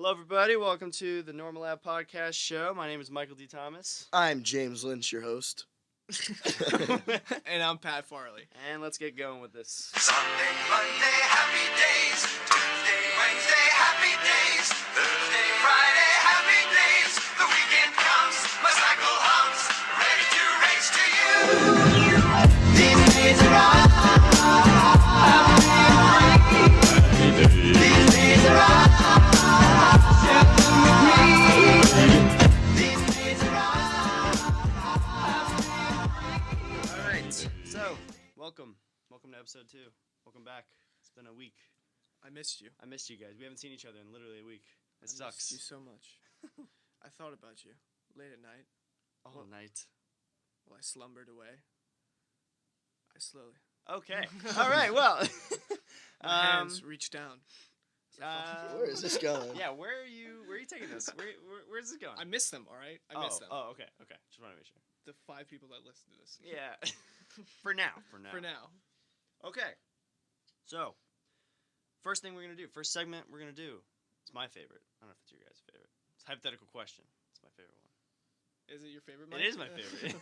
Hello, everybody. Welcome to the Normal Lab Podcast Show. My name is Michael D. Thomas. I'm James Lynch, your host. And I'm Pat Farley. And let's get going with this. Sunday, Monday, happy days. Tuesday, Wednesday, happy days. Thursday, Friday, happy days. The weekend comes, my cycle hums, ready to race to you. These days are all These days are all Welcome to episode 2. Welcome back. It's been a week. I missed you. I missed you guys. We haven't seen each other in literally a week. It I sucks. missed you so much. I thought about you late at night. All night. While I slumbered away. I slowly. Okay. All right. Well. My hands reached down. Where is this going? Yeah. Where are you taking this? Where's this going? I missed them. All right. I missed them. Oh. Okay. Just want to make sure. The 5 people that listen to this. Yeah. For now. For now. Okay. So, first thing we're going to do, first segment we're going to do, it's my favorite. I don't know if it's your guys' favorite. It's a hypothetical question. It's my favorite one. Is it your favorite, Mike? It is my favorite.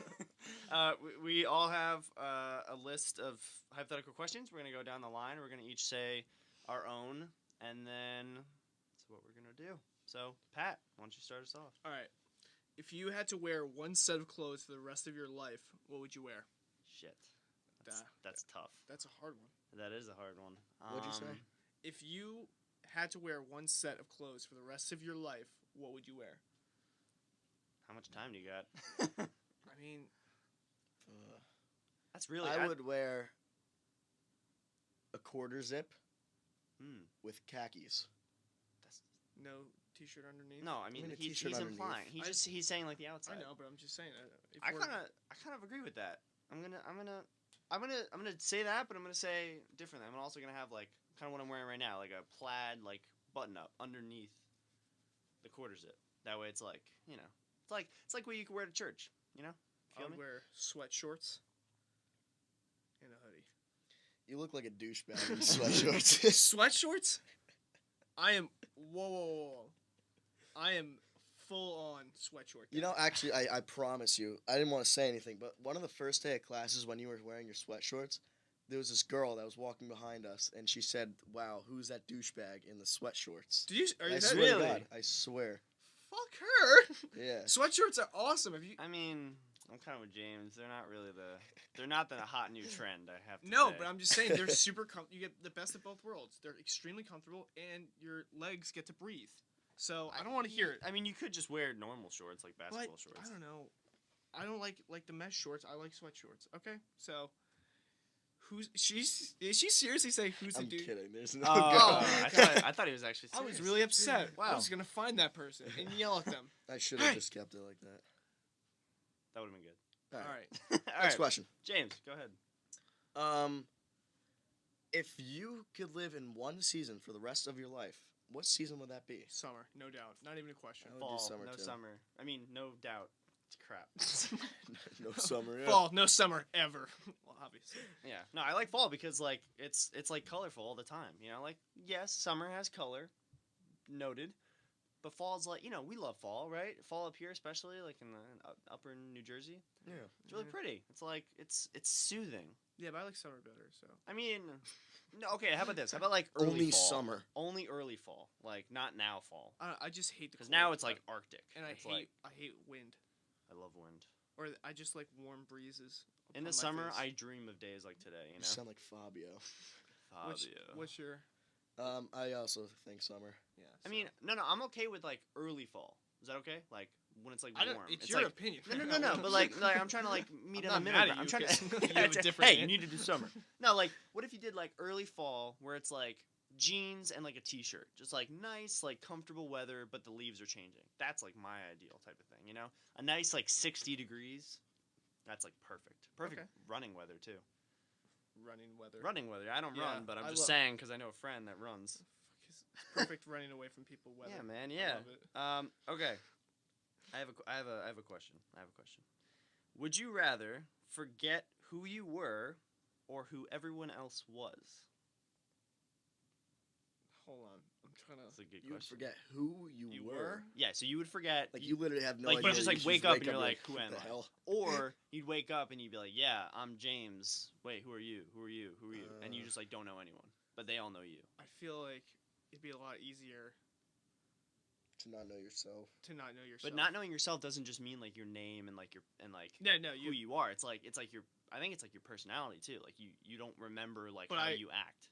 We all have a list of hypothetical questions. We're going to go down the line. We're going to each say our own, and then that's what we're going to do. So, Pat, why don't you start us off? All right. If you had to wear one set of clothes for the rest of your life, what would you wear? Shit. That's tough. That's a hard one. That is a hard one. What'd you say? If you had to wear one set of clothes for the rest of your life, what would you wear? How much time do you got? I mean, that's really. I would wear a quarter zip with khakis. That's no t-shirt underneath. No, I mean he's implying. He's saying like the outside. I know, but I'm just saying. I kind of agree with that. I'm gonna say that, but I'm gonna say differently. I'm also gonna have like kind of what I'm wearing right now, like a plaid like button up underneath the quarter zip. That way, it's like it's like what you could wear to church. You know, I would wear sweat shorts and a hoodie. You look like a douchebag in sweatshorts. Sweat shorts? I am whoa. I am full on sweatshirt. You know, actually, I promise you, I didn't want to say anything, but one of the first day of classes when you were wearing your sweatshorts, there was this girl that was walking behind us, and she said, "Wow, who's that douchebag in the sweatshorts?" Did you? Are you I that swear really? to God, I swear. Fuck her. Yeah. Sweatshirts are awesome. Have you? I mean, I'm kind of with James. They're not the hot new trend. I have to say. No, but I'm just saying they're super. You get the best of both worlds. They're extremely comfortable, and your legs get to breathe. So I don't want to hear it. I mean, you could just wear normal shorts like basketball shorts. I don't know. I don't like the mesh shorts. I like sweat shorts. Okay, so is she seriously saying who's the dude? I'm kidding. There's no. Oh, I thought he was actually serious. I was really upset. Wow. I was gonna find that person and yell at them. I should have just kept it like that. That would have been good. All right. Next question. James, go ahead. If you could live in one season for the rest of your life, what season would that be? Summer, no doubt. Not even a question. I would do summer, no too. summer. I mean, no doubt. It's crap. No summer. Yeah. Fall, no summer ever. Well, obviously. Yeah. No, I like fall because like it's like colorful all the time. You know, like yes, summer has color, noted, but fall's like we love fall, right? Fall up here, especially like in the upper New Jersey. Yeah. It's really pretty. It's like it's soothing. Yeah, but I like summer better. So I mean, no. Okay, how about this? How about like early Only fall? summer. Only early fall, like not now fall. I just hate the Because cold. now it's like Arctic, and I hate wind. I love wind. Or I just like warm breezes. In the summer, I dream of days like today. You sound like Fabio. What's your? I also think summer. Yeah. I mean, no, I'm okay with like early fall. Is that okay? Like when it's like warm. It's your like, opinion. No. But like I'm trying to like meet in the middle. mad at I'm you trying 'cause to. you have a different hey, you opinion. need to do summer. No, like what if you did like early fall where it's like jeans and like a t-shirt, just like nice, like comfortable weather, but the leaves are changing. That's like my ideal type of thing. You know, a nice like 60 degrees. That's like perfect. Perfect Okay. running weather too. Running weather. Running weather. I don't Yeah, run, but I'm I just saying because I know a friend that runs. It's perfect running away from people. Weather. Yeah, man. I Yeah. love it. Okay. I have a question. Would you rather forget who you were or who everyone else was? Hold on. I'm trying to. That's a good You would question. forget who you, You were. were? Yeah, so you would forget. Like you literally have no like, idea. you just, like, wake up and you're like, who what am the I? hell? Or you'd wake up and you'd be like, yeah, I'm James. Wait, who are you? Who are you? Who are you? And you just like don't know anyone, but they all know you. I feel like it'd be a lot easier To not know yourself. to not know yourself. But not knowing yourself doesn't just mean like your name and like Yeah, no, who you are. It's like your. I think it's like your personality too. Like you don't remember like But how I- you act.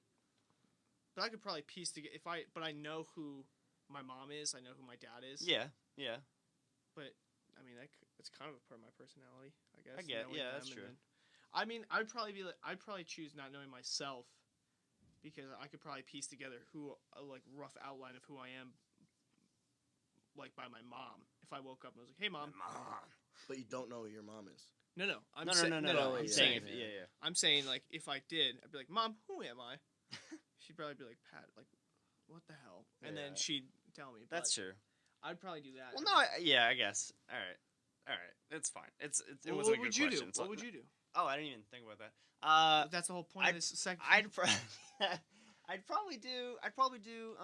But I could probably piece together but I know who my mom is. I know who my dad is. Yeah, yeah. But I mean, it's kind of a part of my personality, I guess. I get- knowing yeah, that's them, true. and then- I mean, I'd probably choose not knowing myself, because I could probably piece together a like rough outline of who I am, like by my mom. If I woke up and I was like, "Hey, mom," But you don't know who your mom is. no, No. I'm I'm yeah, saying yeah. yeah. I'm saying like if I did, I'd be like, "Mom, who am I?" She'd probably be like, "Pat, like, what the hell?" And then Yeah. she'd tell me. That's but true. I'd probably do that. Well, no, I guess. All right, it's fine. It Well, was a what good would you question. do? What would you do? Oh, I didn't even think about that. That's the whole point of this segment. I'd probably do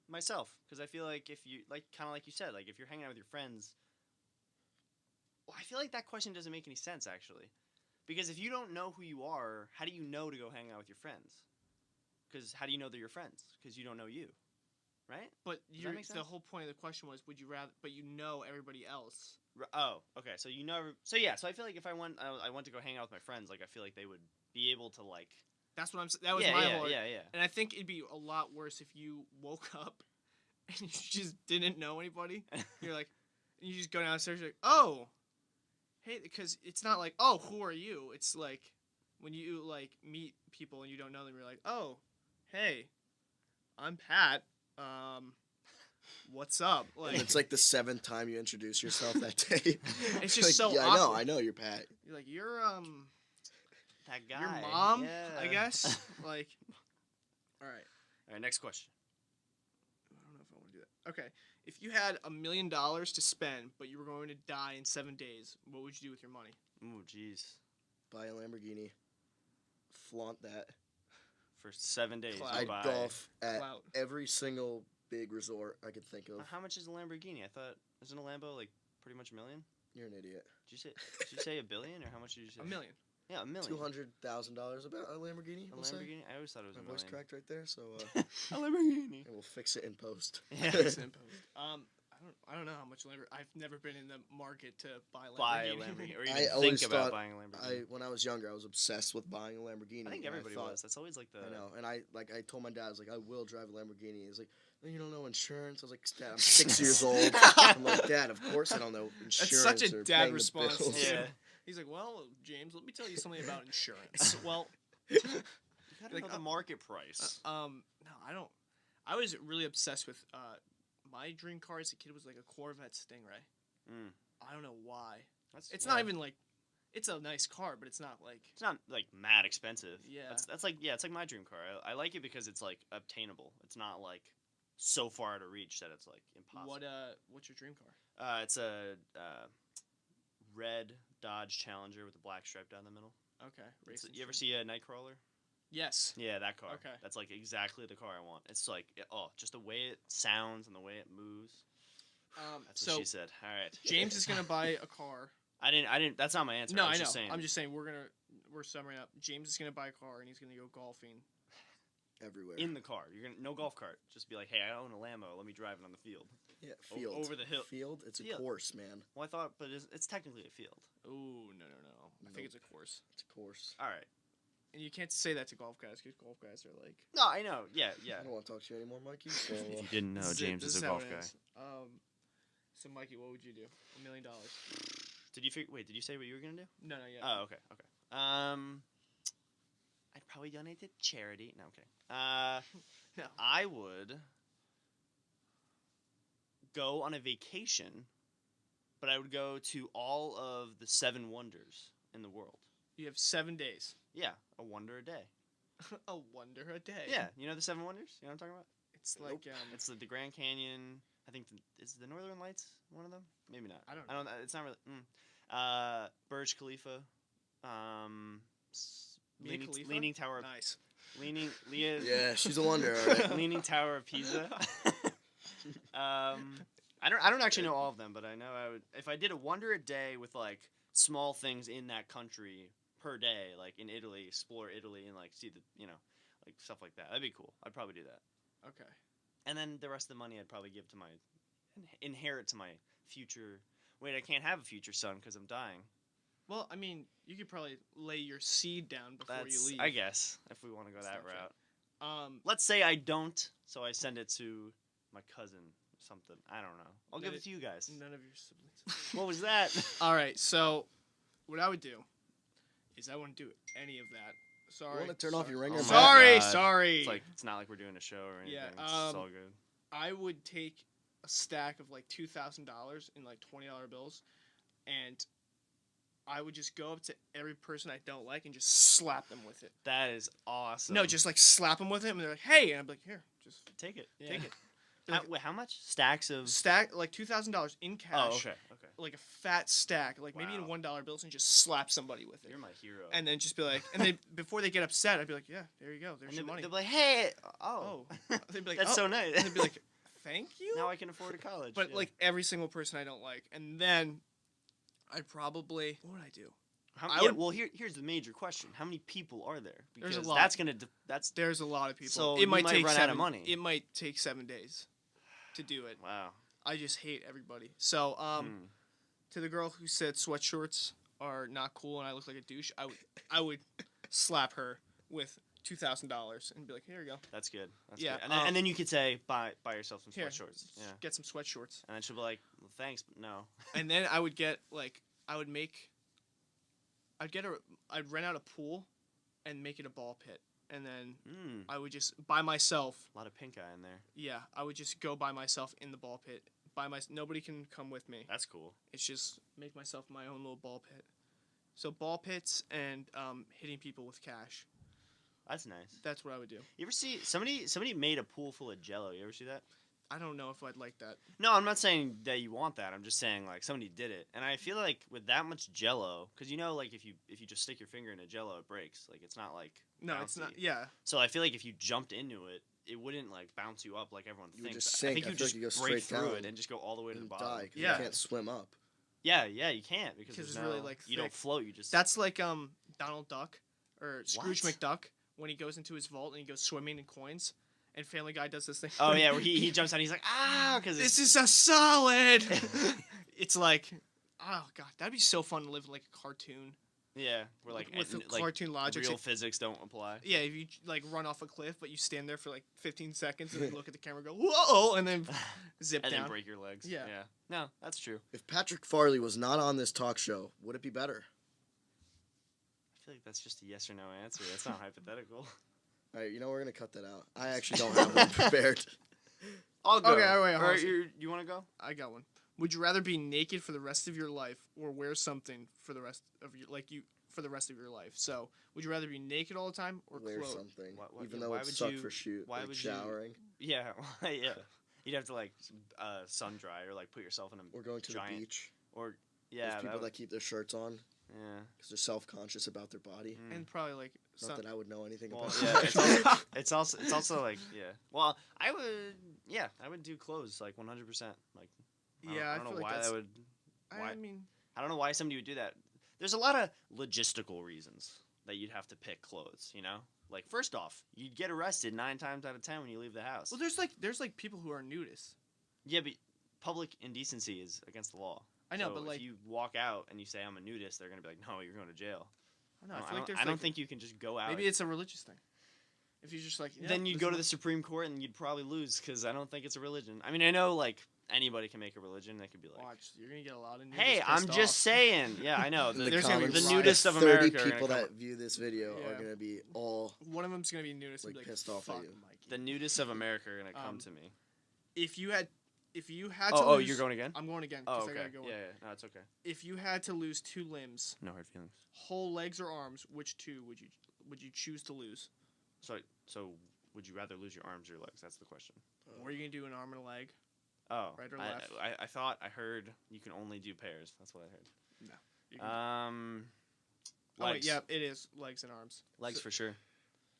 myself, because I feel like if you like kind of like you said, like if you're hanging out with your friends, well, I feel like that question doesn't make any sense actually, because if you don't know who you are, how do you know to go hang out with your friends? Because how do you know they're your friends? Because you don't know you, right? But that make the sense? whole point of the question was, would you rather? But you know everybody else. Oh, okay. So you know, so yeah. So I feel like if I went to go hang out with my friends, like I feel like they would be able to like. That's what I'm. That was yeah, my yeah, whole. yeah. And I think it'd be a lot worse if you woke up and you just didn't know anybody. You're like, and you just go downstairs. You're like, oh, hey, because it's not like, oh, who are you? It's like when you like meet people and you don't know them. You're like, oh, hey, I'm Pat. What's up? And it's like the 7th time you introduce yourself that day. It's just Like, so yeah, awkward. I know you're Pat. You're like, you're That guy. your mom, Yeah. I guess. Like, all right. All right. Next question. I don't know if I want to do that. Okay. If you had $1 million to spend, but you were going to die in 7 days, what would you do with your money? Oh, jeez. Buy a Lamborghini. Flaunt that. For 7 days, Clout. you I'd buy. golf at Clout. every single big resort I could think of. How much is a Lamborghini? I thought isn't a Lambo like pretty much $1 million? You're an idiot. Did you say $1 billion, or how much did you say? $1 million. Yeah, $1 million. $200,000 about a Lamborghini. A we'll say. Lamborghini? I always thought it was My $1 voice million. cracked right there, so A Lamborghini. we'll fix it in post. Yeah. I don't know how much Lamborghini. I've never been in the market to buy Lamborghini. Buy a Lamborghini, or I even always think about thought buying a Lamborghini. When I was younger, I was obsessed with buying a Lamborghini. I think and everybody thought- was. That's always like the. I know, and I told my dad, I was like, I will drive a Lamborghini. He's like, "No, you don't know insurance. I was like, Dad, I'm 6 years old. I'm like, Dad, of course I don't know insurance. such a or dad paying the response. bills." Yeah. He's like, well, James, let me tell you something about insurance. Well, You gotta Like, know the market price. no, I don't. I was really obsessed with my dream car as a kid was like a Corvette Stingray. Mm. I don't know why. That's, It's yeah. not even like, it's a nice car, but it's not like. It's not like mad expensive. Yeah. That's like it's like my dream car. I like it because it's like obtainable. It's not like so far out of reach that it's like impossible. What's your dream car? It's a red Dodge Challenger with a black stripe down the middle. Okay. You ever see a Nightcrawler? Yes. Yeah, that car. Okay. That's like exactly the car I want. It's like just the way it sounds and the way it moves. That's So what she said. All right. James is gonna buy a car. I didn't. That's not my answer. No, I was I know. Just saying. I'm just saying we're summing up. James is gonna buy a car and he's gonna go golfing. Everywhere. in the car. You're gonna no golf cart. Just be like, hey, I own a Lambo. Let me drive it on the field. Yeah, field. over the hill. Field? It's a Field. course, man. Well, I thought, but it's technically a field. Ooh, no. I think it's a course. It's a course. All right. And you can't say that to golf guys because golf guys are like. No, I know. Yeah. I don't want to talk to you anymore, Mikey. So, If you didn't know, this James this is a how golf it guy. is. So Mikey, what would you do? $1 million? Did you wait? Did you say what you were gonna do? No, yeah. Oh, okay. I'd probably donate to charity. No, okay. No. I would go on a vacation, but I would go to all of the 7 wonders in the world. You have 7 days. Yeah, a wonder a day. A wonder a day. Yeah, you know the 7 wonders? You know what I'm talking about? It's like It's the Grand Canyon. I think is the Northern Lights one of them? Maybe not. I don't know. It's not really. Burj Khalifa. Mia Khalifa? Leaning Tower. Nice. Leah. Yeah, she's a wonder. All right. Leaning Tower of Pisa. I don't actually know all of them, but I know I would if I did a wonder a day with like small things in that country per day, like in Italy, explore Italy and like see the like stuff like that. That'd be cool. I'd probably do that. Okay. And then the rest of the money I'd probably give to my inherit to my future. Wait, I can't have a future son because I'm dying. Well, I mean, you could probably lay your seed down before you That's leave. I guess if we want to go that That's not route. fair. Let's say I don't, so I send it to my cousin or something. I don't know. I'll give it to you guys. None of your siblings. What was that? All right, so what I would do is I wouldn't do any of that. Sorry. You want to turn off your ringer? Oh my Sorry, God. sorry. It's like it's not like we're doing a show or anything. Yeah, It's all good. I would take a stack of like $2,000 in like $20 bills, and I would just go up to every person I don't like and just slap them with it. That is awesome. No, just like slap them with it, and they're like, "Hey," and I'm like, "Here, just take it. Yeah. Take it. They're like, Wait, how much? Stacks of. stack like $2,000 in cash." Oh, okay. Okay. Like a fat stack, like maybe in Wow. $1 bills, and just slap somebody with it. You're my hero. And then just be like, and they before they get upset, I'd be like, "Yeah, there you go. There's And your they'll money." be like, hey, Oh. They'd be like, that's "Oh." so nice. And they'd be like, "Thank you." now I can afford a college. But yeah. like every single person I don't like, and then I'd probably what would I do? How, I yeah, would- well, here's the major question: how many people are there? There's a Because lot. That's gonna. That's There's a lot of people. So it you might might take run out of 7 money. It might take 7 days to do it. wow. I just hate everybody. So to the girl who said sweatshorts are not cool and I look like a douche, I would slap her with $2,000 and be like, "Here you go. That's good. That's Yeah, good. And then you could say, buy yourself some Here, sweatshorts. Yeah. Get some sweatshorts." And then she'll be like, well, thanks, but no. And then I would get like I'd rent out a pool and make it a ball pit. And then I would just by myself. A lot of pink eye in there. Yeah, I would just go by myself in the ball pit. Nobody can come with me. That's cool. It's just make myself my own little ball pit. So ball pits and hitting people with cash. That's nice. That's what I would do. You ever see somebody made a pool full of Jello? You ever see that? I don't know if I'd like that. No, I'm not saying that you want that. I'm just saying like somebody did it, and I feel like with that much Jello, because like if you just stick your finger in a Jello, it breaks. Like it's not like No, bouncy. it's not. Yeah. So I feel like if you jumped into it, it wouldn't like bounce you up like everyone You would thinks. just I sink. think I you feel just like you go break straight through down it and just go all the way to the and bottom. die 'cause Yeah. you can't swim up. Yeah, you can't because Because there's it's really, no- like, you don't thick. float. You just That's like Donald Duck or Scrooge What? McDuck when he goes into his vault and he goes swimming in coins. And Family Guy does this thing. Oh yeah, where he jumps out. He's like because This is a solid. It's like, oh god, that'd be so fun to live like a cartoon. yeah, where like with the like, cartoon logic. real physics don't apply. Yeah, if you like run off a cliff, but you stand there for like 15 seconds and then look at the camera, and go whoa, and then zip And down. then break your legs. Yeah. No, that's true. If Patrick Farley was not on this talk show, would it be better? I feel like that's just a yes or no answer. That's not hypothetical. All right, we're gonna cut that out. I actually don't have one prepared. I'll go. Okay, wait, hold Or on. you want to go? I got one. Would you rather be naked for the rest of your life or wear something for the rest of your for the rest of your life? So, would you rather be naked all the time or Wear clothed? something, Why- even yeah, though why it would sucked you- for shoot. why like would you- showering. Yeah, yeah. You'd have to like sun dry or like put yourself in a We're going to giant the beach. or There's yeah. people would- that keep their shirts on yeah. because they're self-conscious about their body. Mm. And probably like Not that I would know anything Well, about. yeah, it's also like Well, I would do clothes like 100%. Like I don't know feel like why that's, that would. Why, I mean, I don't know why somebody would do that. There's a lot of logistical reasons that you'd have to pick clothes. Like first off, you'd get arrested 9 times out of 10 when you leave the house. well, there's like people who are nudists. Yeah, but public indecency is against the law. I know, So but like, if you walk out and you say I'm a nudist, they're gonna be like, no, you're going to jail. I don't know. I No, feel like there's I don't like, think you can just go out. maybe it's a religious thing. If you're just like, yeah, Then you'd this go is to the Supreme Court and you'd probably lose because I don't think it's a religion. I mean, I know like anybody can make a religion. They could be like, Watch, you're gonna get a lot of nudists hey, I'm pissed just off. saying. Yeah, I know. In The, the there's gonna be comments, the riots. nudist of 30 America. are people gonna that come- view this video are Yeah. gonna be all. One of them's gonna be nudist and Like, be like, pissed off at fuck, you. Mikey. the nudists of America are gonna come to me. If you had to Oh, lose, you're going again? I'm going again Oh, because okay. I gotta go. Yeah, no, it's okay. If you had to lose 2 limbs, No hard feelings. whole legs or arms, which 2 would you choose to lose? So would you rather lose your arms or your legs? That's the question. What are you gonna do, an arm and a leg? Oh, Right or left? I heard you can only do pairs. That's what I heard. You can- Legs. oh wait, yeah, it is legs and arms. Legs So for sure.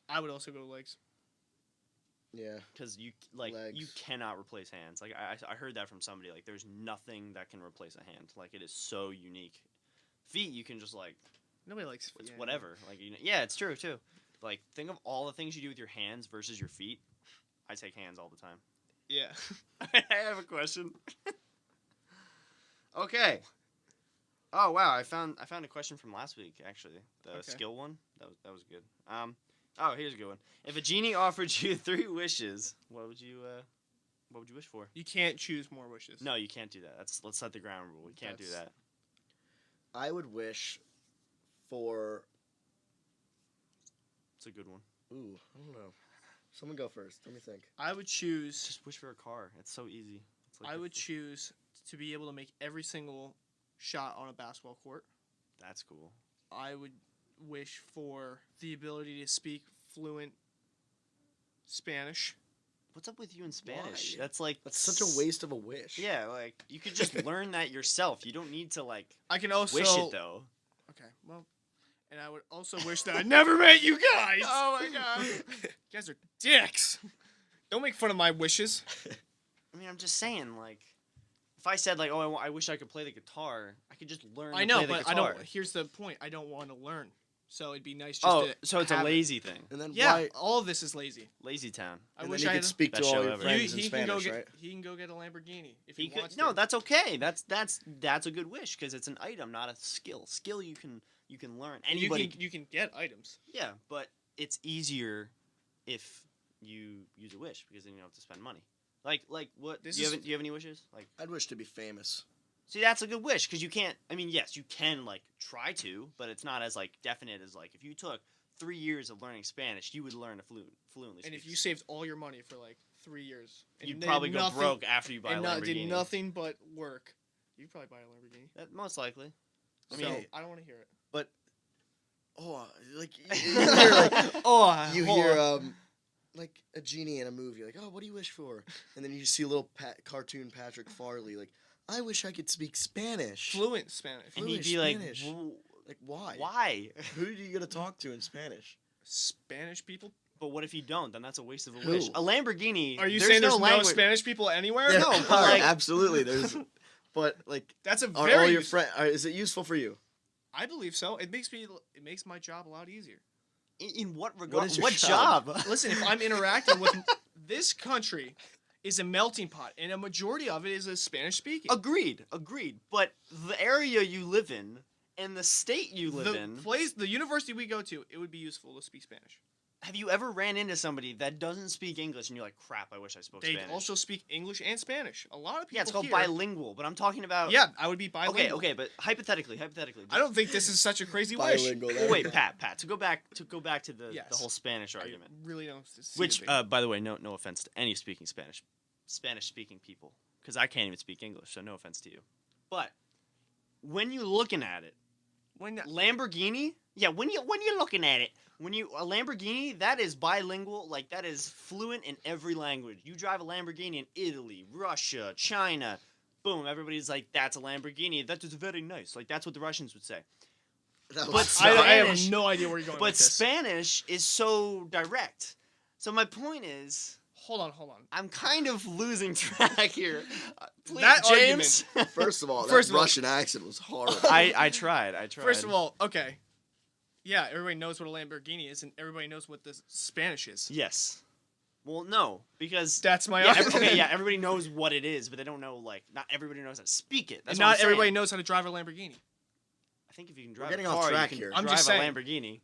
I would also go legs. Yeah. Because you Legs. cannot replace hands. Like I heard that from somebody. Like there's nothing that can replace a hand. Like it is so unique. Feet you can just like Nobody likes it's yeah. whatever. Like yeah, it's true too. Like think of all the things you do with your hands versus your feet. I take hands all the time. Yeah. I have a question. Okay. Oh wow, I found a question from last week actually. The Okay. skill one. That was good. Oh, here's a good one. If a genie offered you 3 wishes, what would you wish for? You can't choose more wishes. No, you can't do that. Let's set the ground rule. You can't do That's- that. I would wish for. It's a good one. Ooh, I don't know. Someone go first. Let me think. I would choose. Just wish for a car. It's so easy. It's like I the would f- choose to be able to make every single shot on a basketball court. That's cool. I would wish for the ability to speak fluent Spanish. What's up with you in Spanish? Why? That's like That's such a waste of a wish. Yeah, like you could just learn that yourself. You don't need to like I can also wish it though. Okay, well, and I would also wish that I never met you guys. Oh my god. You guys are dicks. Don't make fun of my wishes. I mean, I'm just saying, like, if I said like, oh, I wish I could play the guitar, I could just learn. I to know, play the but guitar. I don't. Here's the point. I don't want to learn, so it'd be nice just Oh, to. so it's a have it. lazy thing. And then Yeah, why? all of this is lazy. Lazy town. I And wish then I you had. could speak to Best all show your ever. friends he in can go Spanish, get. right? He can go get a Lamborghini if He he, could, wants no, to. that's okay. That's a good wish because it's an item, not a skill. Skill you can learn. And Anybody. you can get items. Yeah, but it's easier if you use a wish because then you don't have to spend money. Like what? This Do you is- have any wishes? Like, I'd wish to be famous. see, that's a good wish because you can't. I mean, yes, you can like try to, but it's not as like definite as like if you took 3 years of learning Spanish, you would learn to fluently. And if speak you saved all your money for like 3 years, and you'd did probably go nothing- broke after you buy a and Lamborghini. did nothing but work, you'd probably buy a Lamborghini. That, most likely. I So mean, I don't want to hear it. Oh, like you hear, like, Oh, you hear like a genie in a movie, like, oh, what do you wish for? And then you see a little cartoon Patrick Farley, like, I wish I could speak Spanish. fluent Spanish. and he'd Fluent be like, Spanish. Like, why? why? Who are you gonna talk to in Spanish? Spanish people? But what if you don't? Then that's a waste of a Who? wish. A Lamborghini. Are you there's saying there's no language. Spanish people anywhere? Yeah, no, there but, are, like- absolutely. There's, but like, That's a are very. all your friends? Is it useful for you? I believe so. It makes my job a lot easier. In what regard? is your What job? job? Listen, if I'm interacting with this country, is a melting pot, and a majority of it is a Spanish speaking. Agreed. But the area you live in and the state you live in. The university we go to, it would be useful to speak Spanish. Have you ever ran into somebody that doesn't speak English and you're like, crap, I wish I spoke They Spanish? also speak English and Spanish. A lot of people. Yeah, it's called here, bilingual, but I'm talking about. Yeah, I would be bilingual. Okay, but hypothetically. I don't think this is such a crazy wish. Bilingual. Well, wait, Pat, to go back to the Yes. whole Spanish I argument. really don't see Which, the big- by the way, no offense to any Spanish-speaking people, because I can't even speak English, so no offense to you. But when you're looking at it, when Lamborghini, yeah, when you're looking at it, a Lamborghini, that is bilingual, like that is fluent in every language. You drive a Lamborghini in Italy, Russia, China, boom, everybody's like, that's a Lamborghini. That is very nice. Like that's what the Russians would say. That But was I have Spanish- no idea where you're going But with this. Spanish is so direct. So my point is, Hold on. I'm kind of losing track here. Please, That James. First of all, First that of all- Russian accent was horrible. I tried. First of all, okay. Yeah, everybody knows what a Lamborghini is, and everybody knows what the Spanish is. Yes. Well, no, because That's my yeah, argument. okay, yeah, everybody knows what it is, but they don't know like not everybody knows how to speak it. That's And what not I'm everybody saying. knows how to drive a Lamborghini. I think if you can drive getting a off car, track you can here. I'm drive just a saying. Lamborghini.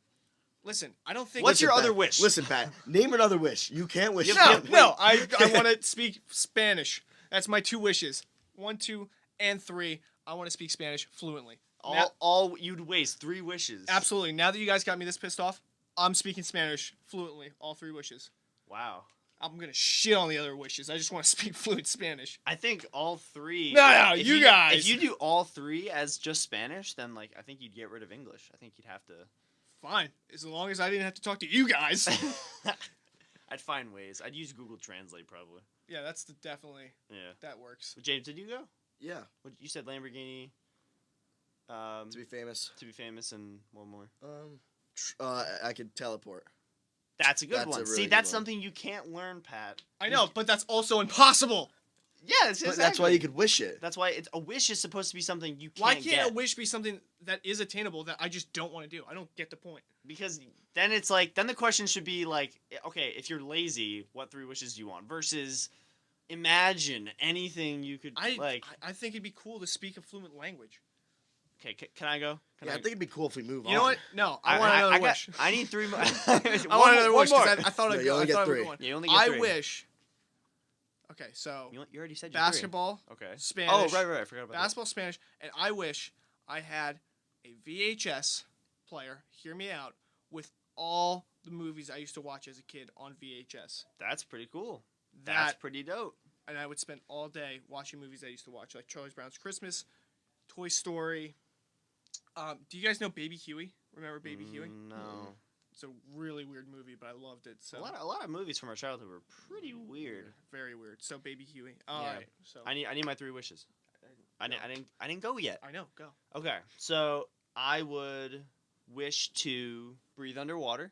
Listen, I don't think. What's your Pat, other wish? Listen, Pat. Name another wish. You can't wish. You No, have- no. I want to speak Spanish. That's my 2 wishes. 1, 2, and 3. I want to speak Spanish fluently. Now- All you'd waste 3 wishes. absolutely. Now that you guys got me this pissed off, I'm speaking Spanish fluently. All 3 wishes. Wow. I'm gonna shit on the other wishes. I just want to speak fluent Spanish. I think all 3. No, if you guys. If you do all 3 as just Spanish, then like I think you'd get rid of English. I think you'd have to. Fine, as long as I didn't have to talk to you guys. I'd find ways. I'd use Google Translate probably. Yeah, that's definitely Yeah. that works. James, did you go? Yeah, What you said Lamborghini. to be famous. To be famous and one more. I could teleport. That's a good That's a one. really See, good that's one. something you can't learn, Pat. I know, but that's also impossible. Yeah, it's But that's why you could wish it. That's why a wish is supposed to be something you can't Why can't get. a wish be something that is attainable that I just don't want to do? I don't get the point. Because then it's like, then the question should be like, okay, if you're lazy, what 3 wishes do you want? Versus, imagine anything you could like. I think it'd be cool to speak a fluent language. Okay, can I go? Can Yeah, I think it'd be cool if we move on. You know what? No, I want another wish. I need 3 more. I want another wish because I thought No, I'd you go. only I get thought I would 3. go on. You only get I 3. wish. Okay, so You already said your 3. basketball, Okay. Spanish. Oh, right. I forgot about Basketball, Spanish, and I wish I had a VHS player. Hear me out. With all the movies I used to watch as a kid on VHS. that. That's pretty cool. That's pretty dope. And I would spend all day watching movies I used to watch, like Charlie Brown's Christmas, Toy Story. Do you guys know Baby Huey? Remember Baby Huey? No. It's a really weird movie, but I loved it. So A lot of movies from our childhood were pretty weird. Very weird. So Baby Huey. All Yeah. right. So I need my 3 wishes. I didn't go yet. I know. Go. Okay, so I would wish to breathe underwater.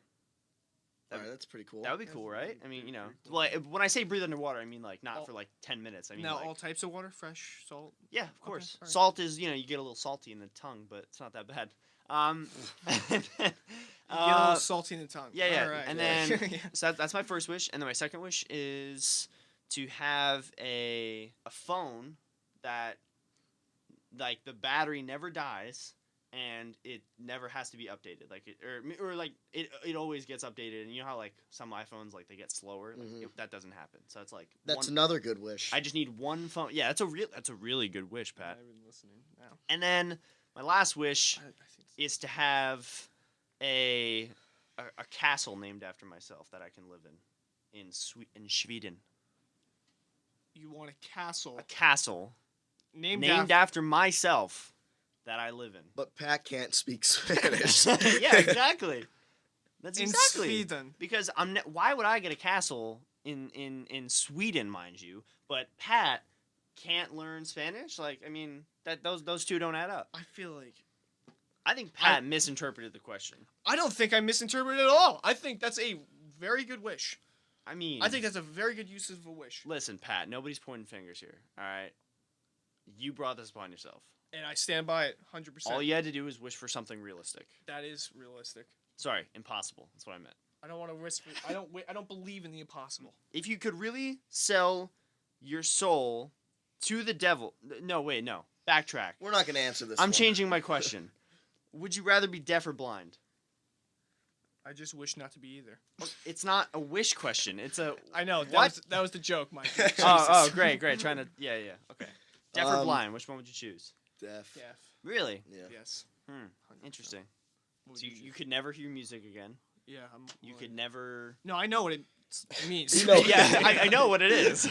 All right, that's pretty cool. That would be That's cool, right? really I mean, you know, pretty cool. like when I say breathe underwater, I mean like not All- for like 10 minutes. I mean Now like, all types of water, fresh, salt. yeah, of course. alright. Salt is, you get a little salty in the tongue, but it's not that bad. And then, You get a little salty in the tongue. yeah, All right. and Yeah. then so that's my first wish, and then my second wish is to have a phone that like the battery never dies and it never has to be updated, like or like it always gets updated, and you know how like some iPhones like they get slower, like Mhm. that doesn't happen. So it's like That's one, another good wish. I just need one phone. Yeah, that's a really good wish, Pat. I've been listening now. And then my last wish I think is to have a castle named after myself that I can live in Sweden. you want a castle A castle named named after myself that I live in. But Pat can't speak Spanish. Yeah, exactly. That's in exactly Sweden. because why would I get a castle in Sweden, mind you? But Pat can't learn Spanish. Like, I mean, those two don't add up. I feel like I think Pat misinterpreted the question. I don't think I misinterpreted at all. I think that's a very good wish. I mean, I think that's a very good use of a wish. listen, Pat, nobody's pointing fingers here. All right, you brought this upon yourself. And I stand by it 100%. All you had to do was wish for something realistic. That is realistic. Sorry, impossible. That's what I meant. I don't want to risk. I don't believe in the impossible. If you could really sell your soul to the devil, no, wait, no, backtrack. We're not gonna answer this. I'm one. changing my question. Would you rather be deaf or blind? I just wish not to be either. It's not a wish question. It's a I know. What? That was the joke, Mike. oh, great. Trying to yeah. Okay. Deaf or Um, blind? Which one would you choose? Deaf. Deaf. Really? Yeah. Yes. 100%. 100%. Interesting. What would So you you choose? could never hear music again. Yeah. You could never. No, I know what it means. You know- Yeah, I know what it is.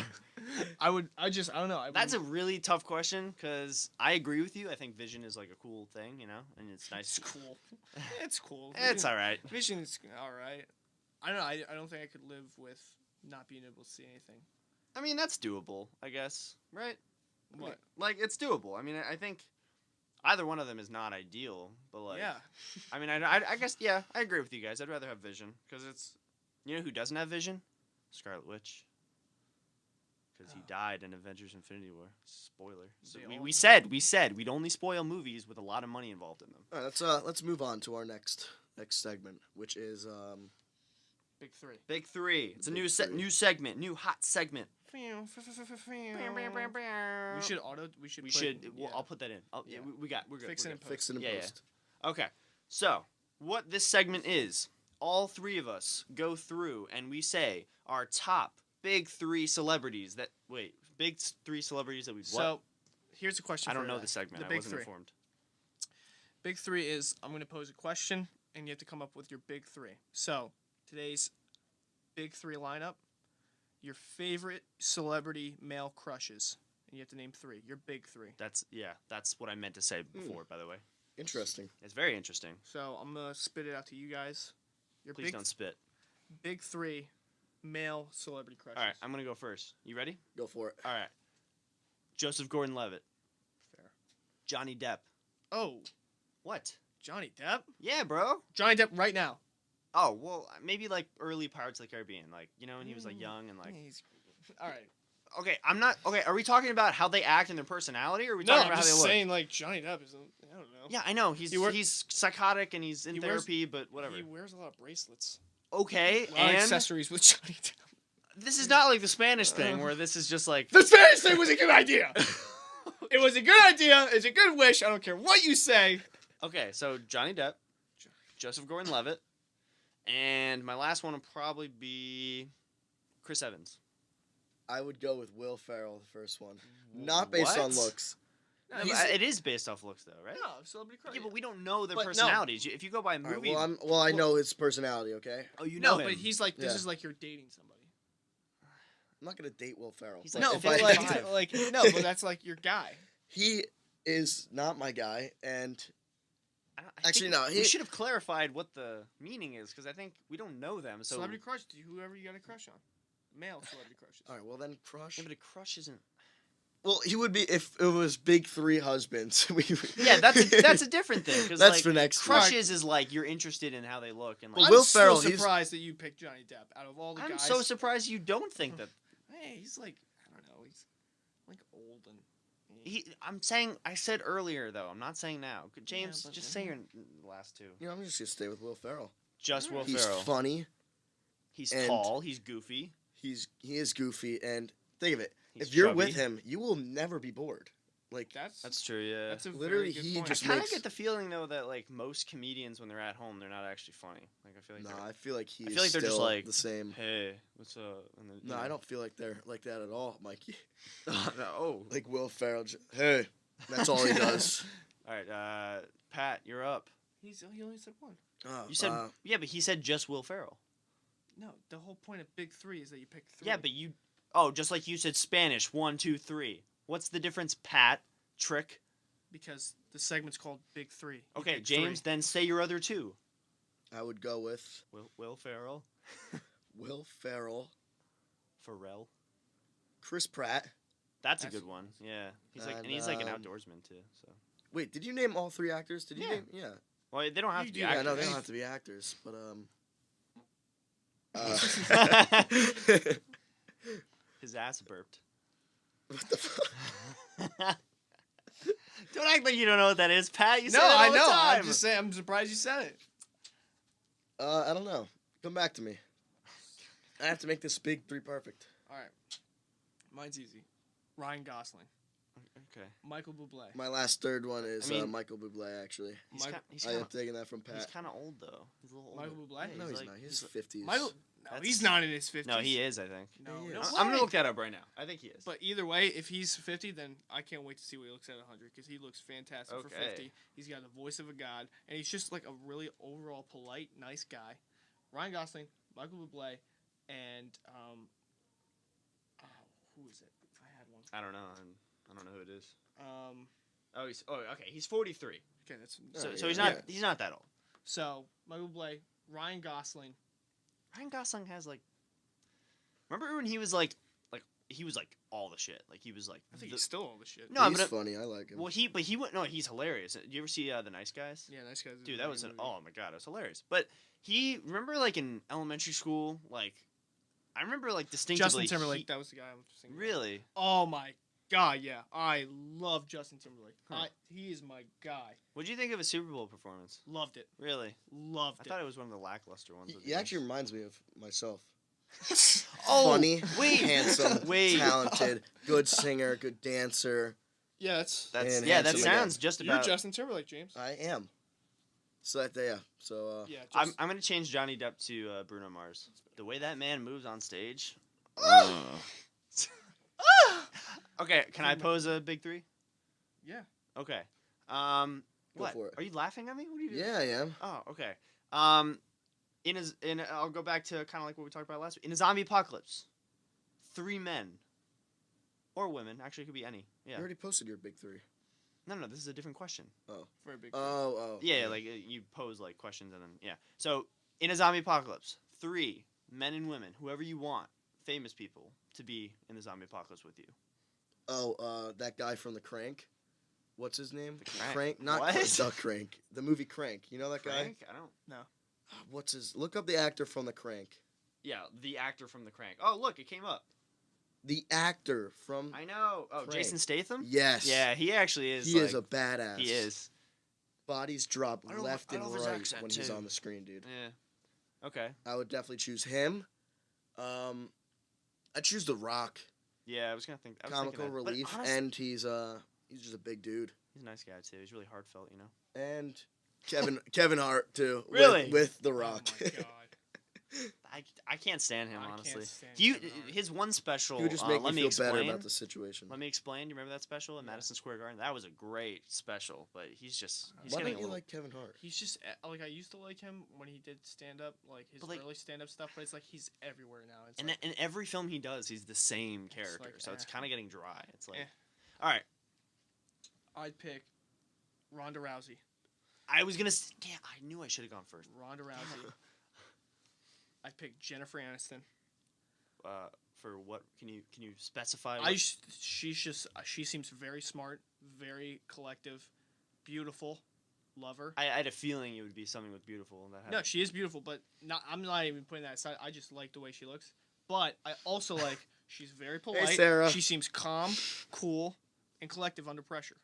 I would. I don't know. That's a really tough question because I agree with you. I think vision is like a cool thing, and it's nice. It's cool. It's cool. It's all right. Vision's all right. I don't know. I don't think I could live with not being able to see anything. I mean, that's doable, I guess, right? What? Like, it's doable. I mean, I think either one of them is not ideal, but like, Yeah. I mean, I guess, yeah, I agree with you guys. I'd rather have vision because it's, you know who doesn't have vision? Scarlet Witch. Because he died in Avengers Infinity War. Spoiler. So They all- we said we'd only spoil movies with a lot of money involved in them. All right, let's move on to our next segment, which is Big three. Big three. It's a Big new three. new segment, new hot segment. We We should auto. We should. We put- should. yeah. I'll put that in. Oh, yeah, Yeah. we're good. Fix we're it good. in fixed in Yeah, yeah. post. Okay, so what this segment is, all three of us go through and we say our top big three celebrities that we've So, here's a question. I don't for know you. the segment. The I big wasn't three. informed. Big three is I'm going to pose a question and you have to come up with your big three. So today's big three lineup: your favorite celebrity male crushes, and you have to name three. Your big three. That's what I meant to say before. By the way, Interesting. it's very interesting. So I'm gonna spit it out to you guys. Your Please don't spit. big three male celebrity crushes. All right, I'm gonna go first. You ready? Go for it. All right. Joseph Gordon-Levitt, Fair. Johnny Depp. Oh, What? Johnny Depp. Yeah, bro. Johnny Depp right now. Oh well, maybe like early Pirates of the Caribbean, like when he was like young and like. All right. Okay, I'm not. Okay, are we talking about how they act and their personality, or are we No, talking I'm about how just they look? saying like Johnny Depp is. I don't know. Yeah, I know he's psychotic and he's in he wears- therapy, but whatever. He wears a lot of bracelets. Okay, A lot of and accessories with Johnny Depp. this is not like the Spanish thing where this is just like. The Spanish thing was a good idea. It was a good idea. It's a good wish. I don't care what you say. Okay, so Johnny Depp, Joseph Gordon-Levitt, and my last one will probably be Chris Evans. I would go with Will Ferrell, the first one. Not based on What? looks. No, but it is based off looks, though, right? No, Celebrity Crush. Yeah, but we don't know their But no. personalities. If you go by a All right, movie, well, I know his personality, okay? oh, you know No, but him. he's like, this Yeah. is like you're dating somebody. I'm not going to date Will Ferrell. He's but like No, if but I- like, no, but that's like your guy. He is not my guy, and I Actually, think no, We he- should have clarified what the meaning is because I think we don't know them. So Celebrity crush, whoever you got a crush on. Male celebrity crushes. all right, well then crush. Yeah, but a crush isn't. Well, he would be if it was big three husbands. Yeah, that's a different thing. Cause That's like, for next week. crushes is like you're interested in how they look and like. Well, I'm Will so Ferrell, he's- surprised that you picked Johnny Depp out of all the I'm guys. so surprised you don't think that. Hey, he's like, I don't know, he's like old and. I'm saying. I said earlier though. I'm not saying now. James, but- just say your last two. You know, I'm just gonna stay with Will Ferrell. Just Will He's Ferrell. funny. He's and- tall. He's goofy. He is goofy, and think of it. He's if you're chubby. with him, you will never be bored. Like That's true. Yeah. That's a Literally, very good he point. I just kind of makes- get the feeling though that like most comedians when they're at home they're not actually funny. Like I feel like. no, I feel like he's feel like they're just still like- the same. Hey, what's up? And then, No, I don't feel like they're like that at all, Mikey. Oh. Like Will Ferrell. Hey, that's all he does. All right, Pat, you're up. He only said one. Oh, You said yeah, but he said just Will Ferrell. No, the whole point of Big Three is that you pick three. Yeah, but you. Oh, just like you said Spanish. 1, 2, 3. What's the difference, Pat? Trick. because the segment's called Big Three. You Okay, pick James. three. Then say your other two. I would go with Will Ferrell. Will Ferrell, Pharrell. Chris Pratt. That's a That's- good one. Yeah, he's like, and And, he's like an outdoorsman too. So. Wait, did you name all three actors? Did you Yeah. name? Yeah. Well, they don't have You to be do that. Yeah, actors. no, they don't have to be actors, but His ass burped. what the fuck? Don't act like you don't know what that is, Pat. You say No, that all I the know. time. I'm just saying. I'm surprised you said it. I don't know. Come back to me. I have to make this big three perfect. All right, mine's easy. Ryan Gosling, Okay. Michael Bublé. My last third one is I mean- Michael Bublé. Actually, He's Michael- kind I am taking that from he's Pat. kind of old though. He's a little older. Michael Bublé? Yeah, No, he's like- not. He's 50s. Michael. No, That's- he's not in his 50s. No, he is. I think. No, He no is. I'm gonna way. look that up right now. I think he is. But either way, if he's 50, then I can't wait to see what he looks at 100 because he looks fantastic for Okay. 50. He's got the voice of a god, and he's just like a really overall polite, nice guy. Ryan Gosling, Michael Bublé, and who is it? If I had one. I don't know. I don't know who it is. Um, Okay. He's 43. okay, that's So, Oh, so he's yeah. not. Yeah. He's not that old. so Michael Bublé, Ryan Gosling. Ryan Gosling has like. Remember when he was like he was like all the shit. Like he was like. I think the- he's still all the shit. No, he's but funny. I like him. well, he went. No, he's hilarious. Did you ever see The Nice Guys? Yeah, nice guys. Dude, that was oh my god, it was hilarious. But he remember like in elementary school, like I remember like distinctively. Justin Timberlake. he- That was the guy I'm thinking. of. really? Oh my god, yeah. I love Justin Timberlake. Huh. He is my guy. What do you think of his Super Bowl performance? Loved it. Really? Loved I it. thought it was one of the lackluster ones. He actually reminds me of myself. Oh, Funny, wait, handsome, wait. talented, good singer, good dancer. Yeah, that's That's and yeah. That handsome again. sounds just you're about. Justin Timberlake, James. I am. So that yeah. So Yeah, I'm gonna change Johnny Depp to Bruno Mars. The way that man moves on stage. Okay, can I pose a big three? yeah. Okay. Go What? for it. Are you laughing at me? What are you doing? yeah, I am. Oh, okay. I'll go back to kind of like what we talked about last week. In a zombie apocalypse, 3 men or women, actually it could be any. Yeah. You already posted your big three. No, this is a different question. Very big. Oh. Yeah, like you pose like questions and then yeah. So in a zombie apocalypse, 3 men and women, whoever you want, famous people to be in the zombie apocalypse with you. Oh, that guy from the Crank. What's his name? The Crank? Not What? The Crank. The movie Crank. You know that guy? Frank? I don't. What's his? Look up the actor from The Crank. Yeah, the actor from The Crank. Oh, look, it came up. The actor from. I know. Oh, Crank. Jason Statham? Yes. Yeah, he actually is. He is a badass. He is. Bodies drop I don't- left I and love his right accent, when he's too. on the screen, dude. Yeah. Okay. I would definitely choose him. I'd choose The Rock. Yeah, I was gonna think. I was Comical thinking that. But relief, honestly, and he's just a big dude. he's a nice guy too. He's really heartfelt, you know. And Kevin Hart too. Really? With The Oh Rock. my god. I can't stand him, I can't honestly. stand You Kevin Hart. his one special. He would just let make me me feel explain. better about the situation. Let me explain. You remember that special in Yeah. Madison Square Garden? That was a great special, but he's Why getting don't a you little. like Kevin Hart? He's just like I used to like him when he did stand up, like his But, like- early stand up stuff. But it's like he's everywhere now. It's And like, in every film he does, he's the same It's character, like, so it's eh. kind of getting dry. It's like, Eh. all right, I'd pick Ronda Rousey. I was gonna. Yeah, I knew I should have gone first. Ronda Rousey. I'd pick Jennifer Aniston. For what? Can you specify? She seems very smart, very collective, beautiful, lover. I had a feeling it would be something with beautiful in that. No, she is beautiful, but I'm not even putting that aside. I just like the way she looks. But I also like she's very polite. Sarah. She seems calm, cool, and collective under pressure.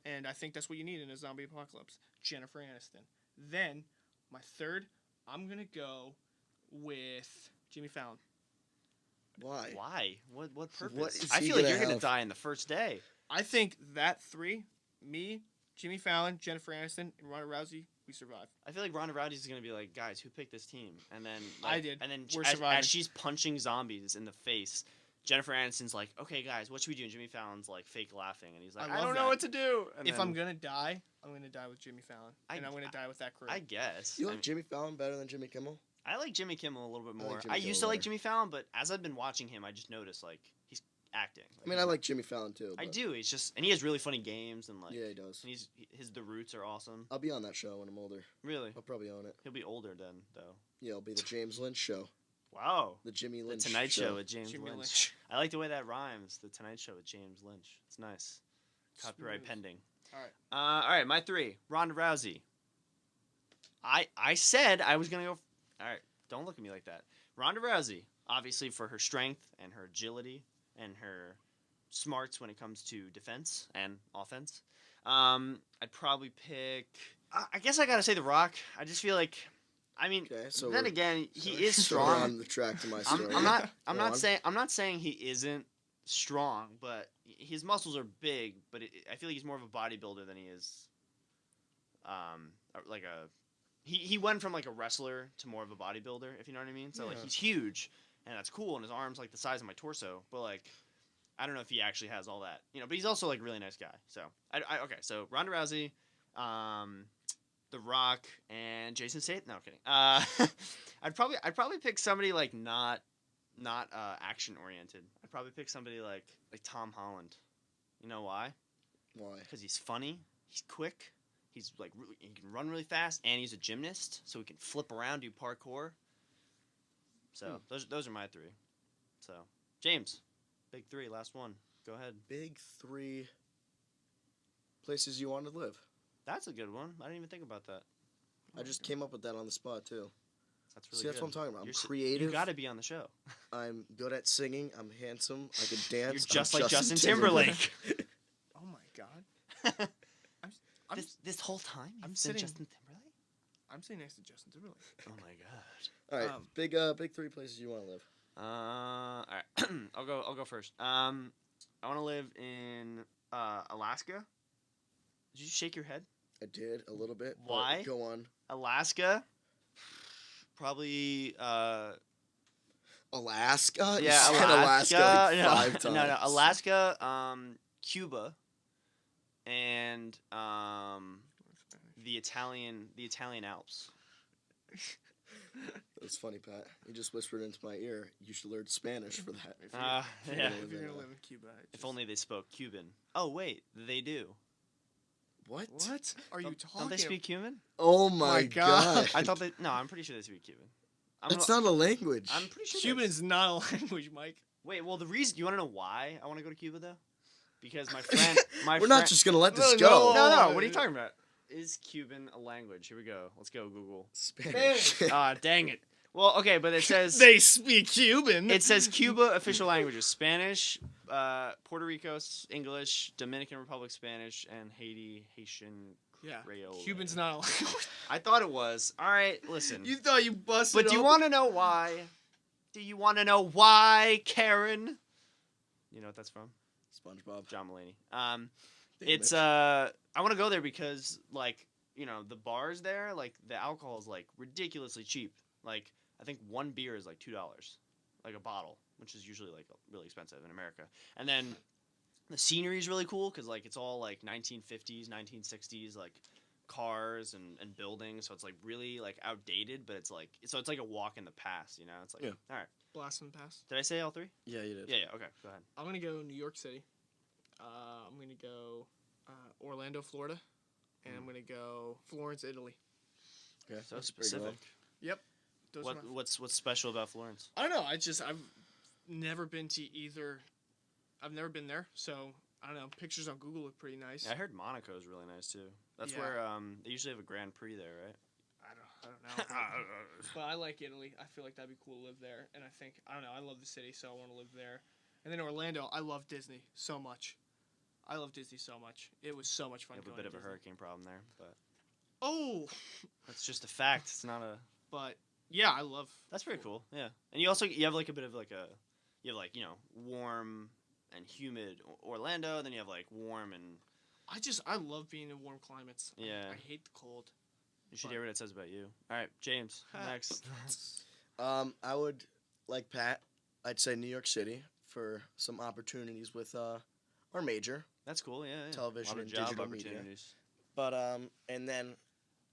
And I think that's what you need in a zombie apocalypse. Jennifer Aniston. Then my third, I'm gonna go with Jimmy Fallon. Why? Why? What purpose? What is I he feel like gonna you're gonna have? die in the first day. I think that three, me, Jimmy Fallon, Jennifer Aniston, and Ronda Rousey, we survive. I feel like Ronda Rousey's gonna be like, guys, who picked this team? And then I did. And then We're as surviving. she's punching zombies in the face, Jennifer Aniston's like, okay, guys, what should we do? And Jimmy Fallon's like fake laughing, and he's like, I I, love don't know that. what to do. And If then, I'm gonna die, I'm gonna die with Jimmy Fallon, and I'm gonna die with that crew. I guess. You I like mean, Jimmy Fallon better than Jimmy Kimmel? I like Jimmy Kimmel a little bit I like more. Jimmy I Kimmel used to like better. Jimmy Fallon, but as I've been watching him, I just noticed like he's acting. I mean, I like Jimmy Fallon too. I but- do. He's just, and he has really funny games, and like, Yeah, he does. and his The Roots are awesome. I'll be on that show when I'm older. Really, I'll probably own it. he'll be older then, though. Yeah, it'll be the James Lynch show. Wow. The Jimmy The Lynch Tonight Show with James Jimmy Lynch. Lynch. I like the way that rhymes. The Tonight Show with James Lynch. It's nice. Copyright Smooth. pending. All right. All right, my three. Ronda Rousey. I said I was gonna go. All right, don't look at me like that. Ronda Rousey, obviously for her strength and her agility and her smarts when it comes to defense and offense. I'd probably pick. I guess I gotta say The Rock. I just feel like. I mean, Okay, so then we're- again, he so- is so we're strong. on the track to my story. I'm not. Go on. I'm not saying he isn't strong, but his muscles are big. But I feel like he's more of a bodybuilder than he is. Like a. He went from like a wrestler to more of a bodybuilder, if you know what I mean. So like Yeah. he's huge, and that's cool, and his arms like the size of my torso. But like, I don't know if he actually has all that, you know. But he's also like a really nice guy. So okay. So Ronda Rousey, The Rock, and Jason Statham. No, I'm kidding. I'd probably pick somebody like not action oriented. I'd probably pick somebody like Tom Holland. You know why? Why? Because he's funny, he's quick, he's like he can run really fast, and he's a gymnast, so he can flip around, do parkour. So those are my three. So James, big three, last one. Go ahead. Big three places you want to live. That's a good one. I didn't even think about that. I just came up with that on the spot too. That's really See, that's good. what I'm talking about. I'm You're creative. You got to be on the show. I'm good at singing. I'm handsome. I can dance. You're I'm just like Justin Timberlake. Oh my god. I'm this whole time I'm you've been sitting- Justin Timberlake? I'm sitting next to Justin Timberlake. Oh my god. All right, big three places you want to live. All right. I'll go first. I want to live in Alaska. Did you shake your head? I did a little bit. but Why? Go on. Alaska. Probably. Alaska. You Yeah, said Alaska. like no, 5 times. no, Alaska. Cuba. And the Italian Alps. That's funny, Pat. You just whispered into my ear. You should learn Spanish for that. If Yeah. if you're gonna live in Cuba, If only they spoke Cuban. Oh wait, they do. What? What are you talking? Don't they speak Cuban? Oh my my God. god. I thought they. No, I'm pretty sure they speak Cuban. That's not a language. I'm pretty sure. Cuban is not a language, Mike. Wait, well, the reason you want to know why I want to go to Cuba though? Because my friend, We're not just gonna let this No, go. No, what are you talking about? is Cuban a language? Here we go. Let's go, Google. Spanish. Ah, dang it. Well, okay, but it says They speak Cuban. it says Cuba official languages: Spanish, Puerto Rico English, Dominican Republic Spanish, and Haitian yeah. Creole. Cuban's not a language. I thought it was. All right, listen. You thought you busted But do you up- want to know why? Do you want to know why, Karen? You know what that's from? SpongeBob. John Mulaney. Damn It's it. I want to go there because like the bars there, like the alcohol is like ridiculously cheap. Like I think one beer is like $2, like a bottle, which is usually like really expensive in America. And then the scenery is really cool because like it's all like 1950s, 1960s like cars and buildings. So it's like really like outdated, but it's like a walk in the past. It's like Yeah. all right. Blast from the past. Did I say all three? Yeah, you did. Yeah. Okay. Go ahead. I'm gonna go New York City. I'm gonna go Orlando, Florida, and I'm gonna go Florence, Italy. Okay, So that's pretty specific. good. Those are my- What's special about Florence? I don't know. I've never been to either. I've never been there, so I don't know. Pictures on Google look pretty nice. Yeah, I heard Monaco is really nice too. That's Yeah. where they usually have a Grand Prix there, right? I don't know. But I like Italy. I feel like that'd be cool to live there. And I don't know. I love the city, so I want to live there. And then Orlando. I love Disney so much. I love Disney so much. It was so much fun. You have a going bit to of a Disney. hurricane problem there, but Oh, that's just a fact. It's not a. but yeah, I love. That's pretty cool. Yeah, and you have like a bit of like a, you have like warm and humid Orlando. Then you have like warm and I love being in warm climates. Yeah. I hate the cold. you should hear what it says about you. All right, James, next. I would, like Pat, I'd say New York City for some opportunities with our major. That's cool. Yeah, yeah. Television a lot of and job digital media. opportunities. But and then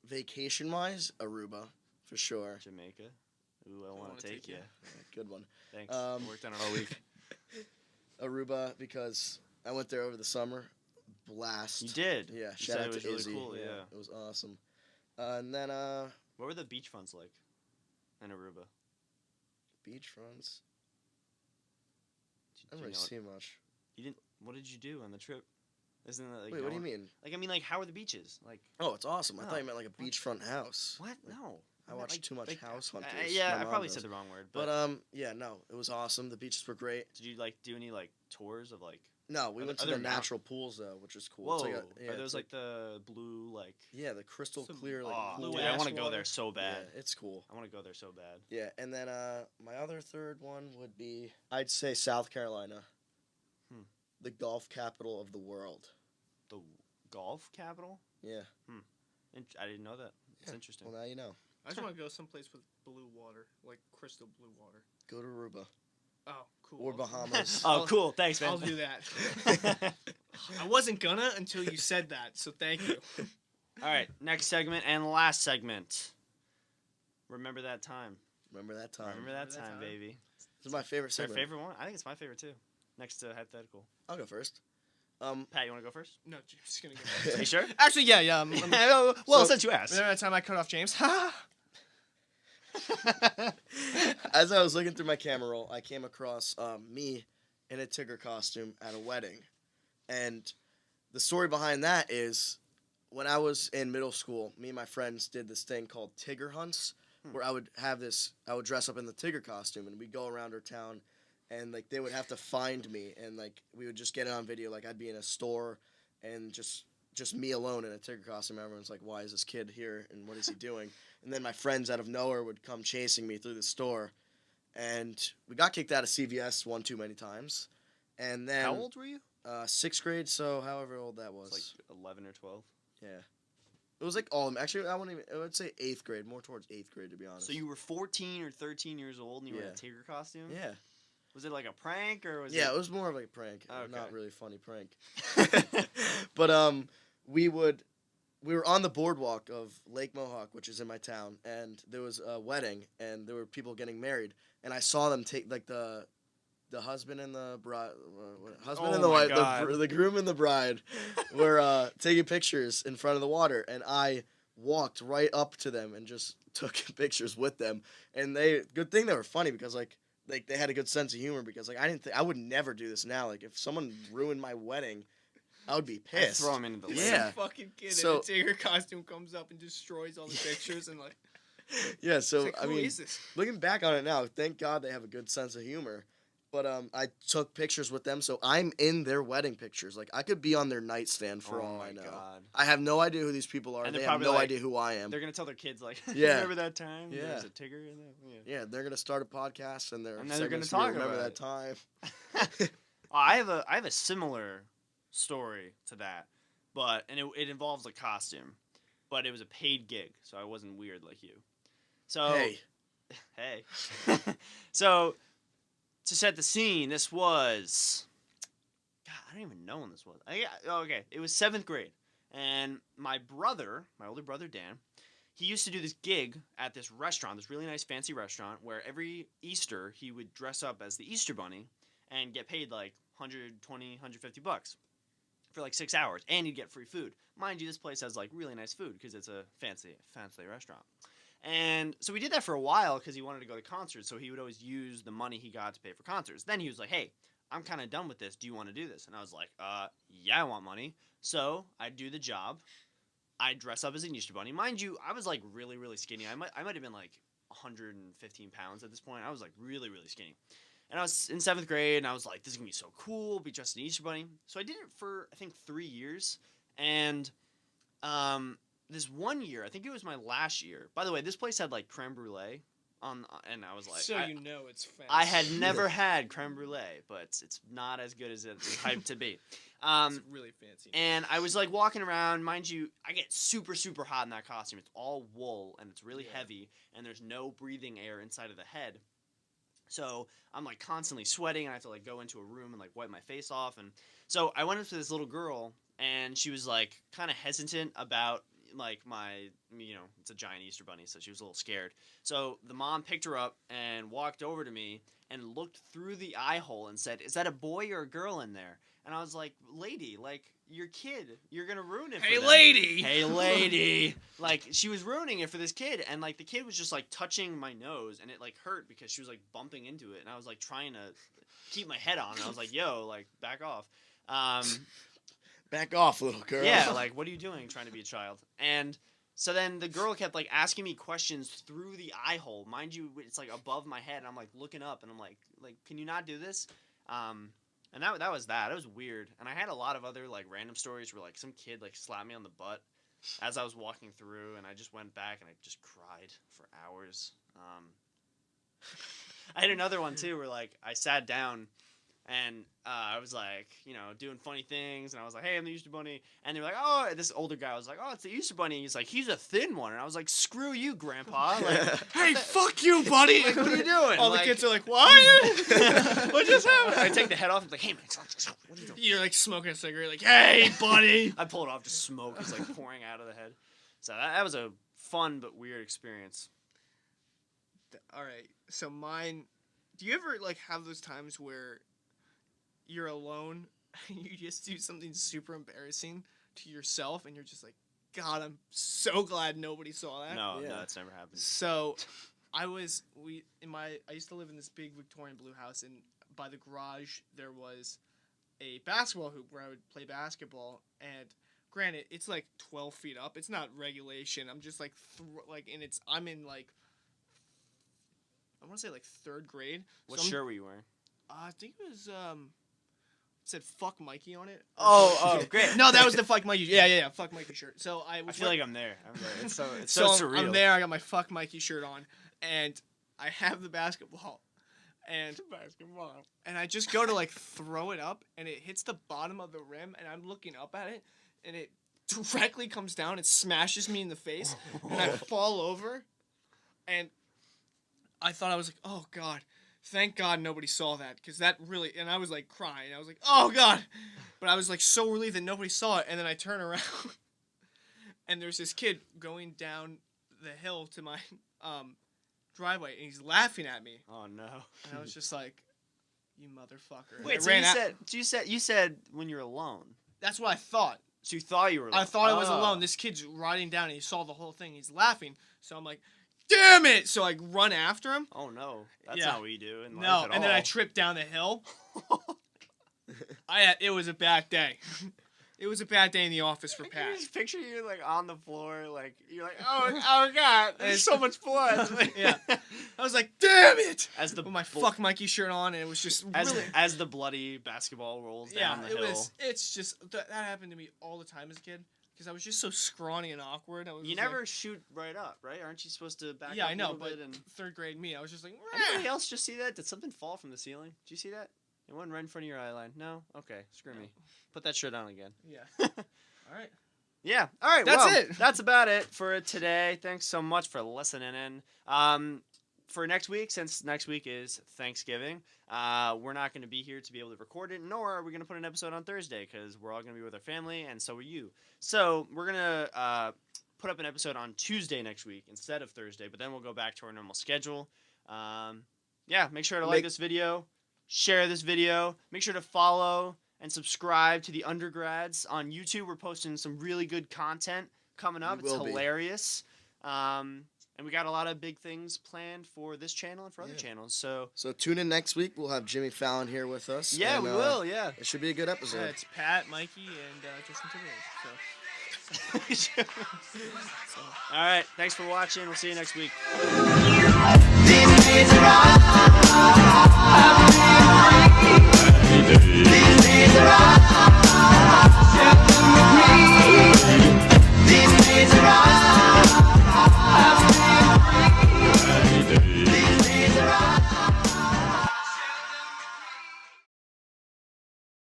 vacation-wise, Aruba for sure. Jamaica. Ooh, I want wanna to take take you. ya. Yeah, good one. Thanks. Um, Worked on it all week. Aruba because I went there over the summer. Blast. You did. Yeah, You shout said out it was to really Izzy. cool. Yeah. It was awesome. And then What were the beach fronts like in Aruba? beachfronts. Do I don't you really know see much. You didn't. What did you do on the trip? Isn't that like? Wait, what do you going- mean? Like I mean, like how are the beaches? Like Oh, it's awesome. I No. thought you meant like a beachfront house. what? Like, No. I meant, watched like- too much like, House Hunters. yeah, My I mom probably does. said the wrong word. But But yeah, no, it was awesome. The beaches were great. did you like do any like tours of like? No, we Are went there- to are the there natural pools though, which is cool. Whoa. It's like are those it's like the blue like? yeah, the crystal Some- clear like Oh, pool. dude, I ass want to go water. there so bad. Yeah, it's cool. I want to go there so bad. Yeah, and then my other third one would be I'd say South Carolina. Hmm. The golf capital of the world. The golf capital? Yeah. I didn't know that. It's Yeah. interesting. Well, now you know. I just want to go someplace with blue water, like crystal blue water. Go to Aruba Oh, cool. or Bahamas. Oh, cool. Thanks, man. I'll do that. I wasn't gonna until you said that, so thank you. All right, next segment and last segment. Remember that time. Remember that time. Remember that Remember that time, time. baby. This is my favorite It's our segment. favorite one. I think it's my favorite too. Next to hypothetical. I'll go first. Pat, you want to go first? No, James is gonna go. Are you sure? Actually, yeah. Well, So- since you asked. Remember that time I cut off James? As I was looking through my camera roll, I came across me in a Tigger costume at a wedding. And the story behind that is when I was in middle school, me and my friends did this thing called Tigger hunts, where I would dress up in the Tigger costume and we'd go around our town and like they would have to find me and like we would just get it on video. Like I'd be in a store and just me alone in a Tigger costume. Everyone's like, why is this kid here and what is he doing? And then my friends out of nowhere would come chasing me through the store. And we got kicked out of CVS one too many times. And then How old were you? 6th grade, so however old that was. It's like 11 or 12. Yeah. It was like all actually I would say 8th grade, more towards 8th grade to be honest. So you were 14 or 13 years old and you were in a Yeah. Tigger costume? Yeah. Was it like a prank or was Yeah, it was more of like a prank. Okay. Not really a funny prank. But we were on the boardwalk of Lake Mohawk, which is in my town, and there was a wedding and there were people getting married, and I saw them take like the husband and the bride, husband Oh and the my wife, God. the groom and the bride were taking pictures in front of the water, and I walked right up to them and just took pictures with them, and good thing they were funny because like they had a good sense of humor because like I would never do this now. Like if someone ruined my wedding, I would be I'd pissed. throw him into the lake. Yeah. Some fucking kid So- in a Tigger costume comes up and destroys all the pictures and like. Yeah, It's so like, I who mean, is this? looking back on it now, thank God they have a good sense of humor. But I took pictures with them, so I'm in their wedding pictures. Like I could be on their nightstand for Oh all my I know. God. I have no idea who these people are. And They they're have probably no like- idea who I am. They're gonna tell their kids like, Yeah. remember that time? Yeah. There was a Tigger in there. Yeah. Yeah, they're gonna start a podcast and And then they're gonna segment's talk remember about that it. time. I have a similar story to that, but it involves a costume, but it was a paid gig, so I wasn't weird like you. So Hey, hey, so to set the scene, this was, God, I don't even know when this was. Okay, it was 7th grade, and my older brother Dan, he used to do this gig at this restaurant, this really nice fancy restaurant, where every Easter he would dress up as the Easter Bunny and get paid like $120, $150 for like 6 hours, and he'd get free food. Mind you, this place has like really nice food because it's a fancy restaurant. And so we did that for a while because he wanted to go to concerts, so he would always use the money he got to pay for concerts. Then he was like, hey, I'm kind of done with this. Do you want to do this? And I was like, yeah, I want money. So I do the job. I dress up as an Easter Bunny. Mind you, I was like really, really skinny. I might have been like 115 pounds at this point. I was like really, really skinny. And I was in 7th grade, and I was like, this is going to be so cool, be dressed as an Easter Bunny. So I did it for, I think, 3 years. And this one year, I think it was my last year. By the way, this place had like creme brulee and I was like, So you know it's fancy. I had never had creme brulee, but it's not as good as it's hyped to be. It's really fancy. And I was like walking around, mind you, I get super, super hot in that costume. It's all wool and it's really heavy, and there's no breathing air inside of the head. So I'm like constantly sweating, and I have to like go into a room and like wipe my face off. And so I went up to this little girl, and she was like kind of hesitant about like it's a giant Easter Bunny, so she was a little scared. So the mom picked her up and walked over to me and looked through the eye hole and said, is that a boy or a girl in there? And I was like, lady, like, your kid, you're gonna ruin it for them. Lady! Hey, lady! Like, she was ruining it for this kid, and, like, the kid was just, like, touching my nose, and it, like, hurt because she was, like, bumping into it, and I was, like, trying to keep my head on, and I was like, yo, like, back off. back off, little girl. Yeah, like, what are you doing trying to be a child? And so then the girl kept, like, asking me questions through the eye hole. Mind you, it's, like, above my head, and I'm, like, looking up, and I'm like, can you not do this? And that was that. It was weird. And I had a lot of other, like, random stories where, like, some kid, like, slapped me on the butt as I was walking through, and I just went back and I just cried for hours. I had another one, too, where, like, I sat down and I was, like, doing funny things, and I was like, hey, I'm the Easter Bunny. And they were like, oh, this older guy was like, oh, it's the Easter Bunny. And he's like, he's a thin one. And I was like, screw you, Grandpa. Like, Hey, fuck you, buddy! like, what are you doing? All Like, the kids are like, what? what just happened? I take the head off and I'm like, hey, man, what are you doing? You're like smoking a cigarette, like, hey, buddy! I pull it off, just smoke is like pouring out of the head. So that was a fun but weird experience. All right, so mine. Do you ever like have those times where you're alone and you just do something super embarrassing to yourself, and you're just like, God, I'm so glad nobody saw that. No, Yeah. that's never happened. So, I used to live in this big Victorian blue house, and by the garage there was a basketball hoop where I would play basketball. And granted, it's like 12 feet up. It's not regulation. I'm just like I'm in like, I want to say like 3rd grade. What So I'm- shirt were you wearing? I think it was it said "fuck Mikey" on it. Oh, great. No, that was the "fuck Mikey." Yeah, "fuck Mikey" shirt. So I I feel like I'm there. It's so surreal. I'm there. I got my "fuck Mikey" shirt on, and I have the basketball, and I just go to like throw it up, and it hits the bottom of the rim, and I'm looking up at it, and it directly comes down. It smashes me in the face, and I fall over, and I thought, I was like, oh God. Thank God nobody saw that, because that really, and I was like crying. I was like, oh God. But I was like so relieved that nobody saw it. And then I turn around and there's this kid going down the hill to my driveway, and he's laughing at me. Oh no. And I was just like, you motherfucker. And I Wait, so ran out. you said when you're alone. That's what I thought. So you thought you were alone. I thought I was Oh. alone. This kid's riding down and he saw the whole thing. He's laughing. So I'm like, damn it. So I run after him. Oh no. That's Yeah. not what you do in life No, at and then I all. tripped down the hill. It was a bad day. It was a bad day in the office for I Pat. can just picture you like on the floor, like you're like, oh god, there's so much blood. Yeah. I was like, damn it! As the With my fuck Mikey shirt on, and it was just really. as the bloody basketball rolls down the hill. It's just that happened to me all the time as a kid because I was just so scrawny and awkward. I was You just never like, shoot right up, right? Aren't you supposed to back yeah, up I know, a little but bit? And third grade me, I was just like, anybody else just see that? Did something fall from the ceiling? Did you see that? It went right in front of your eye line. No? Okay, screw me. Put that shirt on again. yeah. All right. Yeah. All right. That's well, it. That's about it for today. Thanks so much for listening in. For next week, since next week is Thanksgiving, we're not going to be here to be able to record it, nor are we going to put an episode on Thursday because we're all going to be with our family, and so are you. So we're going to put up an episode on Tuesday next week instead of Thursday, but then we'll go back to our normal schedule. Yeah, make sure to like this video, share this video, make sure to follow and subscribe to the undergrads on YouTube. We're posting some really good content coming up. It's hilarious. And we got a lot of big things planned for this channel and for other channels. So tune in next week. We'll have Jimmy Fallon here with us. Yeah, and, we will. Yeah. It should be a good episode. Yeah, it's Pat, Mikey, and Justin Timberlake. So. All right. Thanks for watching. We'll see you next week. These days are all